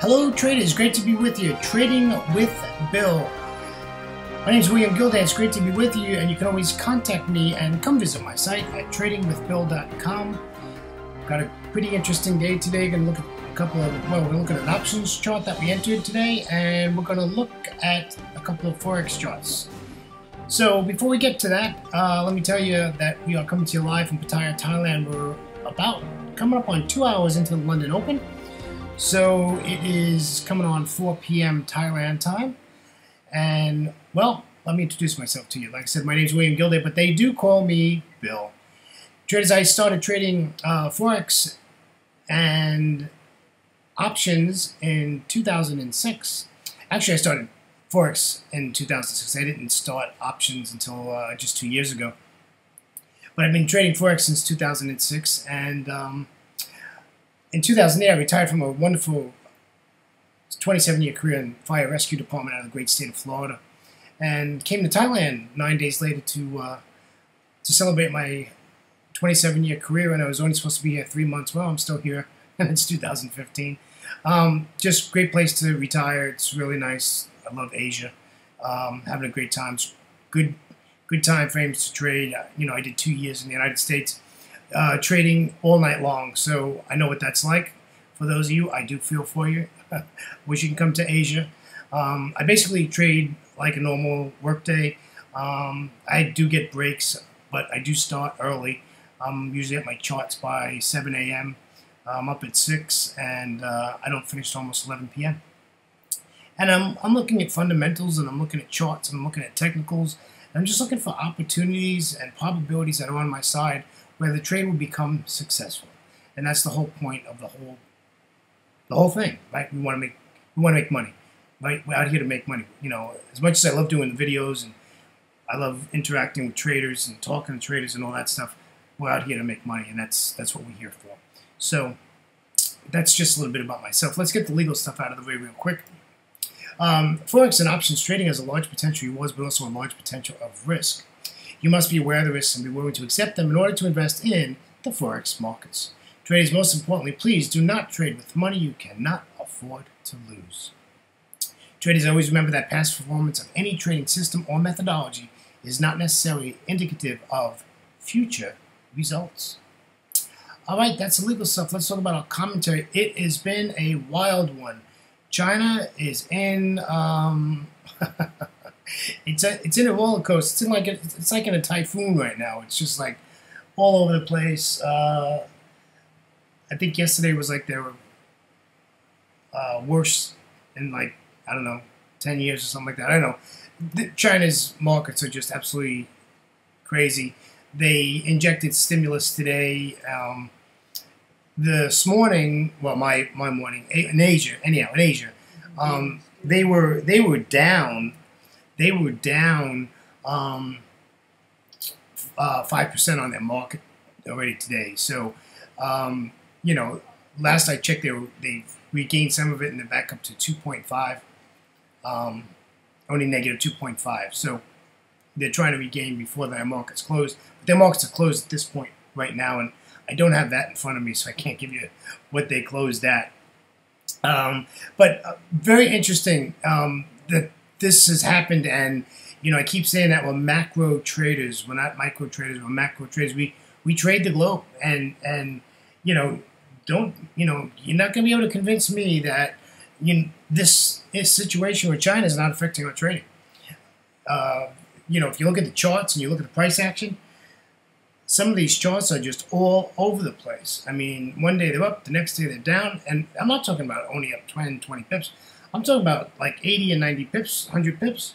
Hello traders, great to be with you. Trading with Bill. My name is William Gilday. It's great to be with you, and you can always contact me and come visit my site at tradingwithbill.com. Got a pretty interesting day today. Going to look at a couple of, we're going to look at an options chart that we entered today, and we're going to look at a couple of Forex charts. So before we get to that, let me tell you that we are coming to you live from Pattaya, Thailand. We're about coming up on 2 hours into the London Open. So it is coming on 4 p.m. Thailand time. And, well, let me introduce myself to you. Like I said, my name is William Gilday, but they do call me Bill. Traders, I started trading Forex and options in 2006. Actually, I started Forex in 2006. I didn't start options until just 2 years ago. But I've been trading Forex since 2006, and in 2008, I retired from a wonderful 27-year career in fire rescue department out of the great state of Florida, and came to Thailand 9 days later to celebrate my 27-year career. And I was only supposed to be here 3 months. Well, I'm still here, and it's 2015. Just great place to retire. It's really nice. I love Asia. Having a great time. Good time frames to trade. You know, I did 2 years in the United States, trading all night long. So I know what that's like. For those of you, I do feel for you. Wish you can come to Asia. I basically trade like a normal workday. I do get breaks, but I do start early. I'm usually at my charts by 7 a.m. I'm up at 6, and I don't finish till almost 11 p.m. And I'm looking at fundamentals, and I'm looking at charts, and I'm looking at technicals. And I'm just looking for opportunities and probabilities that are on my side where the trade will become successful. And that's the whole point of the whole thing, right? We want to make money, right? We're out here to make money. You know, as much as I love doing the videos and I love interacting with traders and talking to traders and all that stuff, we're out here to make money, and that's what we're here for. So that's just a little bit about myself. Let's get the legal stuff out of the way real quick. Forex and options trading has a large potential rewards, but also a large potential of risk. You must be aware of the risks and be willing to accept them in order to invest in the Forex markets. Traders, most importantly, please do not trade with money you cannot afford to lose. Traders, always remember that past performance of any trading system or methodology is not necessarily indicative of future results. All right, that's the legal stuff. Let's talk about our commentary. It has been a wild one. China is in it's in a roller coaster. It's like in a typhoon right now. It's just like all over the place. I think yesterday was like they were worse in, like, I don't know, 10 years or something like that. I don't know. China's markets are just absolutely crazy. They injected stimulus today. This morning, well, my morning in Asia, anyhow, in Asia, they were down 5% on their market already today. So, you know, last I checked, they regained some of it, and they're back up to 2.5, only negative 2.5. So they're trying to regain before their markets close. But their markets are closed at this point right now, and I don't have that in front of me, so I can't give you what they closed at. But very interesting that this has happened, and, you know, I keep saying that we're macro traders. We're not micro traders. We're macro traders. We trade the globe, and you know, you're not going to be able to convince me that this situation with China is not affecting our trading. You know, if you look at the charts and you look at the price action, some of these charts are just all over the place. I mean, one day they're up, the next day they're down, and I'm not talking about only up 10, 20 pips. I'm talking about like 80 and 90 pips, 100 pips.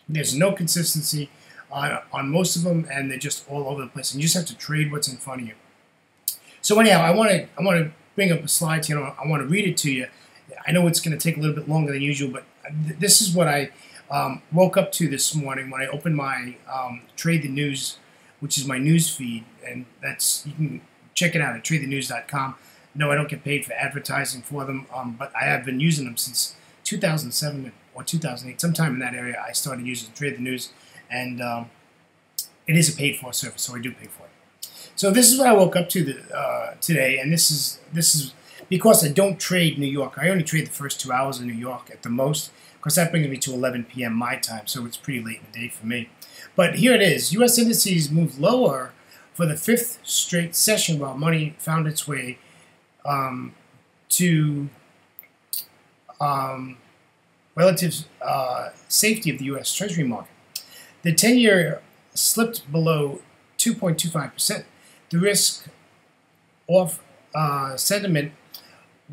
There's no consistency on most of them, and they're just all over the place. And you just have to trade what's in front of you. So anyhow, I want to bring up a slide here. I want to read it to you. I know it's going to take a little bit longer than usual, but this is what I woke up to this morning when I opened my Trade the News, which is my news feed, and you can check it out at tradethenews.com. No, I don't get paid for advertising for them, but I have been using them since 2007 or 2008, sometime in that area. I started using Trade the News, and it is a paid-for service, so I do pay for it. So this is what I woke up to today, and this is because I don't trade New York, I only trade the first 2 hours of New York at the most, because that brings me to 11 p.m. my time, so it's pretty late in the day for me. But here it is. U.S. indices moved lower for the 5th straight session while money found its way to relative safety of the U.S. Treasury market. The 10-year slipped below 2.25%. The risk-off sentiment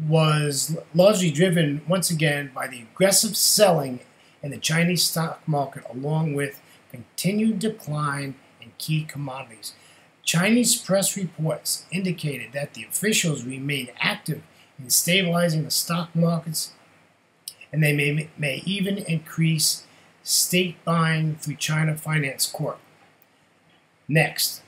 was largely driven once again by the aggressive selling in the Chinese stock market, along with continued decline in key commodities. Chinese press reports indicated that the officials remain active in stabilizing the stock markets, and they may even increase state buying through China Finance Corp. Next,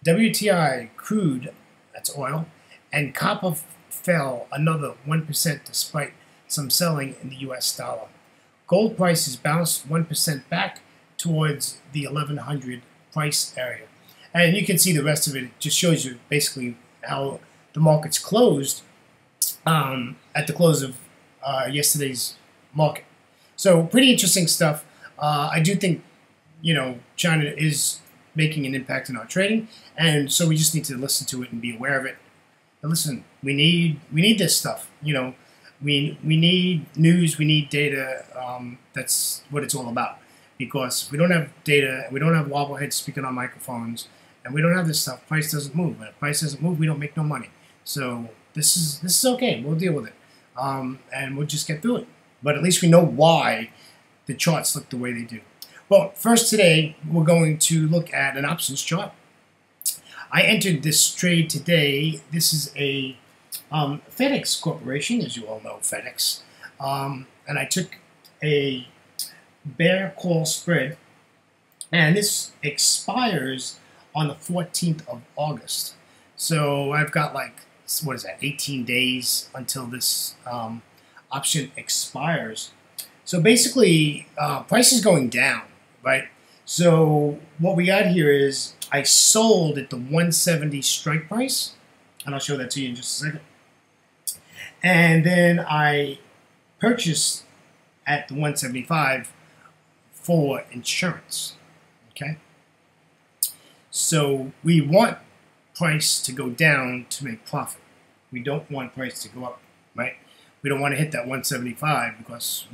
WTI crude, that's oil, and copper fell another 1% despite some selling in the US dollar. Gold prices bounced 1% back towards the 1100 price area. And you can see the rest of it. It just shows you basically how the markets closed at the close of yesterday's market. So pretty interesting stuff. I do think, China is making an impact in our trading, and so we just need to listen to it and be aware of it. And listen, we need this stuff. We need news, we need data. That's what it's all about. Because if we don't have data, we don't have wobbleheads speaking on microphones, and we don't have this stuff, price doesn't move. And if price doesn't move, we don't make no money. So this is okay. We'll deal with it, and we'll just get through it. But at least we know why the charts look the way they do. Well, first today, we're going to look at an options chart. I entered this trade today. This is a FedEx Corporation, as you all know, FedEx. And I took a bear call spread, and this expires on the 14th of August. So I've got 18 days until this option expires. So basically, price is going down, right? So what we got here is I sold at the 170 strike price, and I'll show that to you in just a second. And then I purchased at the 175 for insurance, okay? So we want price to go down to make profit. We don't want price to go up, right? We don't want to hit that 175 because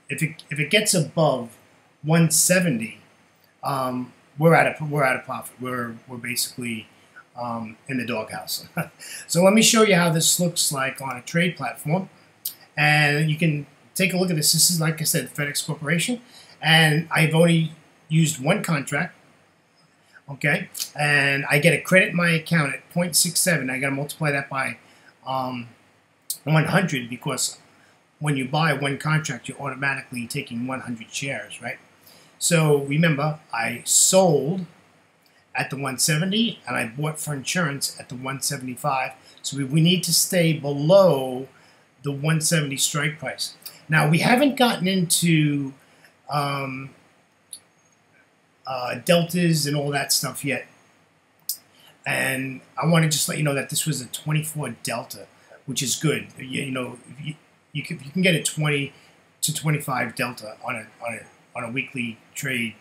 if it gets above 170, we're at a profit. We're basically in the doghouse. So let me show you how this looks like on a trade platform, and you can take a look at this. This is, like I said, FedEx Corporation, and I've only used one contract. Okay, and I get a credit in my account at 0.67. I got to multiply that by 100 because when you buy one contract, you're automatically taking 100 shares, right? So remember, I sold at the 170 and I bought for insurance at the 175. So we need to stay below the 170 strike price. Now, we haven't gotten into deltas and all that stuff yet. And I want to just let you know that this was a 24 delta, which is good. You can get a 20 to 25 delta on a weekly trade.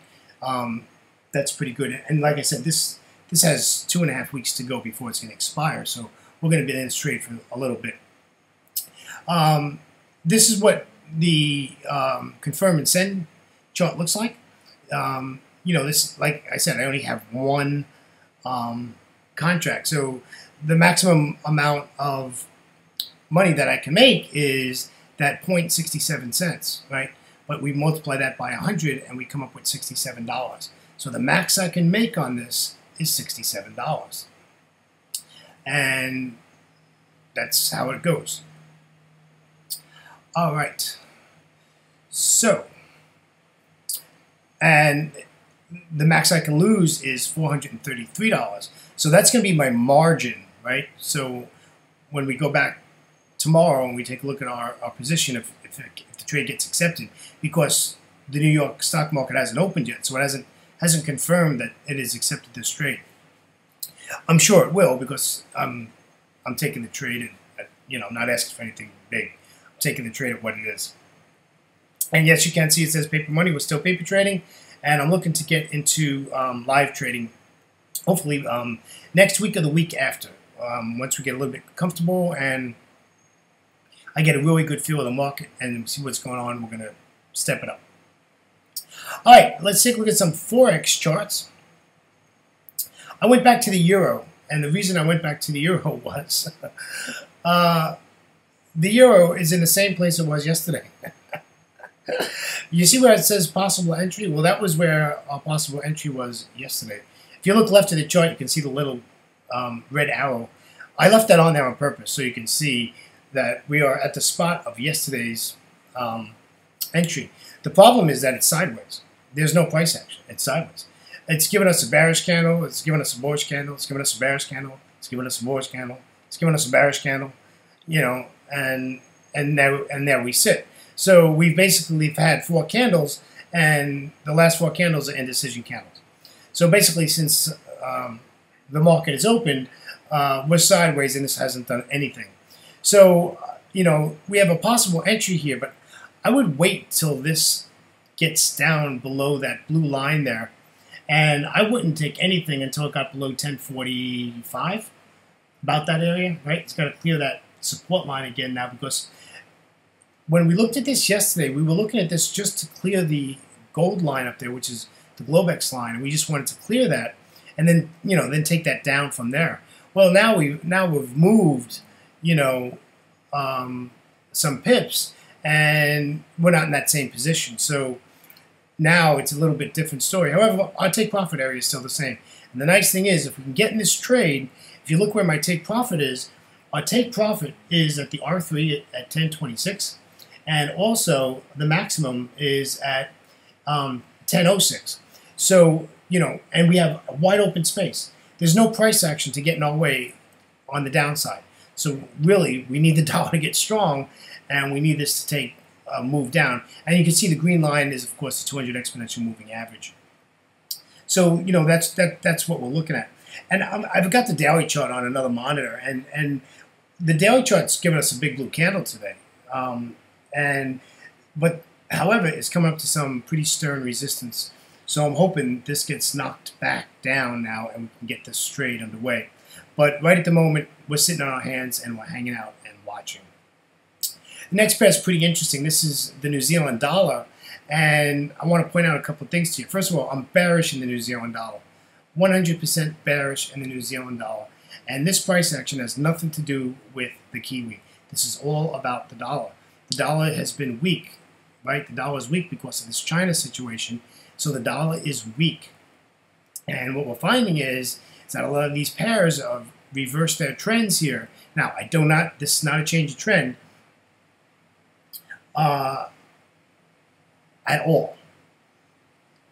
That's pretty good. And like I said, this has 2.5 weeks to go before it's going to expire. So we're going to be in this trade for a little bit. This is what the confirm and send chart looks like. This, like I said, I only have one contract. So the maximum amount of money that I can make is that 0.67 cents, right? But we multiply that by 100 and we come up with $67. So the max I can make on this is $67. And that's how it goes. All right. So, and the max I can lose is $433. So that's going to be my margin, right? So when we go back tomorrow and we take a look at our position, if the trade gets accepted, because the New York stock market hasn't opened yet, so it hasn't confirmed that it has accepted this trade. I'm sure it will because I'm taking the trade I'm not asking for anything big. I'm taking the trade at what it is. And yes, you can see it says paper money. We're still paper trading, and I'm looking to get into live trading, hopefully next week or the week after. Once we get a little bit comfortable and I get a really good feel of the market and see what's going on, we're going to step it up. All right, let's take a look at some Forex charts. I went back to the euro, and the reason I went back to the euro was the euro is in the same place it was yesterday. You see where it says possible entry? Well, that was where our possible entry was yesterday. If you look left of the chart, you can see the little red arrow. I left that on there on purpose so you can see that we are at the spot of yesterday's entry. The problem is that it's sideways. There's no price action. It's sideways. It's giving us a bearish candle. It's giving us a bullish candle. It's giving us a bearish candle. It's giving us a bullish candle. It's giving us a bearish candle. And there we sit. So we've basically had 4 candles, and the last 4 candles are indecision candles. So basically, since the market is open, we're sideways, and this hasn't done anything. So, we have a possible entry here, but I would wait till this gets down below that blue line there, and I wouldn't take anything until it got below 1045, about that area, right? It's got to clear that support line again now, because when we looked at this yesterday, we were looking at this just to clear the gold line up there, which is the Globex line, and we just wanted to clear that, and then then take that down from there. Well, now we've moved, some pips, and we're not in that same position. So now it's a little bit different story. However, our take profit area is still the same. And the nice thing is, if we can get in this trade, if you look where my take profit is, our take profit is at the R3 at 1026. And also, the maximum is at 1006. So, and we have a wide open space. There's no price action to get in our way on the downside. So really, we need the dollar to get strong, and we need this to take a move down. And you can see the green line is, of course, the 200 exponential moving average. So, that's what we're looking at. And I've got the daily chart on another monitor, and the daily chart's giving us a big blue candle today. But however, it's coming up to some pretty stern resistance. So I'm hoping this gets knocked back down now and we can get this trade underway. But right at the moment, we're sitting on our hands and we're hanging out and watching. The next pair is pretty interesting. This is the New Zealand dollar. And I want to point out a couple of things to you. First of all, I'm bearish in the New Zealand dollar. 100% bearish in the New Zealand dollar. And this price action has nothing to do with the Kiwi. This is all about the dollar. The dollar has been weak, right? The dollar is weak because of this China situation. So the dollar is weak. And what we're finding is that a lot of these pairs have reversed their trends here. Now, this is not a change of trend at all.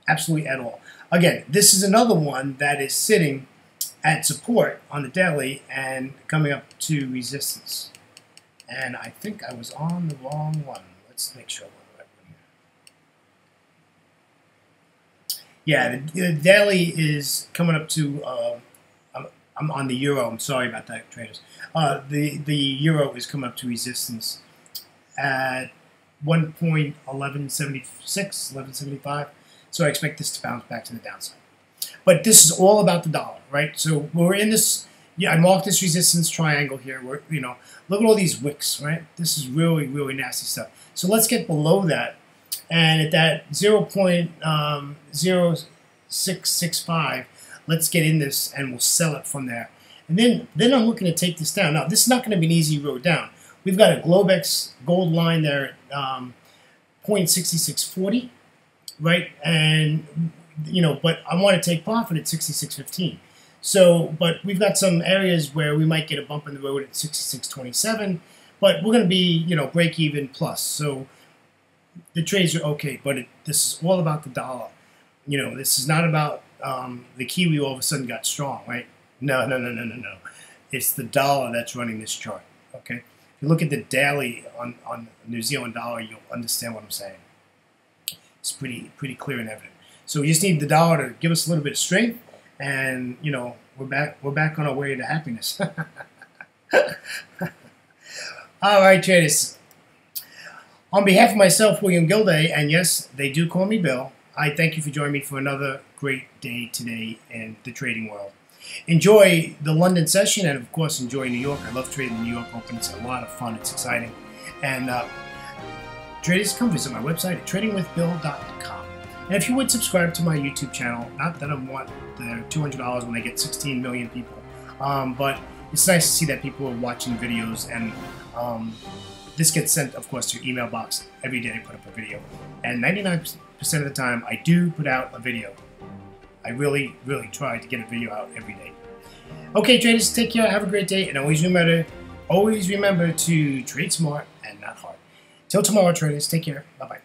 Absolutely at all. Again, this is another one that is sitting at support on the daily and coming up to resistance. And I think I was on the wrong one. Let's make sure we're on the right one here. Yeah, the daily is coming up to, I'm on the euro. I'm sorry about that, traders. The euro is coming up to resistance at 1.1176, 1175. So I expect this to bounce back to the downside. But this is all about the dollar, right? So we're in this, I marked this resistance triangle here. Look at all these wicks, right? This is really, really nasty stuff. So let's get below that. And at that 0.0665, let's get in this and we'll sell it from there. And then I'm looking to take this down. Now, this is not going to be an easy road down. We've got a Globex gold line there at 0.6640, right? And, but I want to take profit at 66.15. So, but we've got some areas where we might get a bump in the road at 66.27, but we're going to be, break even plus. So the trades are okay, but this is all about the dollar. This is not about the Kiwi all of a sudden got strong, right? No. It's the dollar that's running this chart, okay? If you look at the daily on the New Zealand dollar, you'll understand what I'm saying. It's pretty clear and evident. So we just need the dollar to give us a little bit of strength, and we're back on our way to happiness. All right, traders. On behalf of myself, William Gilday, and yes, they do call me Bill, I thank you for joining me for another great day today in the trading world. Enjoy the London session, and of course, enjoy New York. I love trading the New York Open. It's a lot of fun. It's exciting. And traders, come visit my website at tradingwithbill.com. And if you would subscribe to my YouTube channel, not that I want the $200 when I get 16 million people, but it's nice to see that people are watching videos, and this gets sent, of course, to your email box every day I put up a video. And 99% of the time, I do put out a video. I really, really try to get a video out every day. Okay, traders, take care, have a great day, and always remember to trade smart and not hard. Till tomorrow, traders, take care. Bye-bye.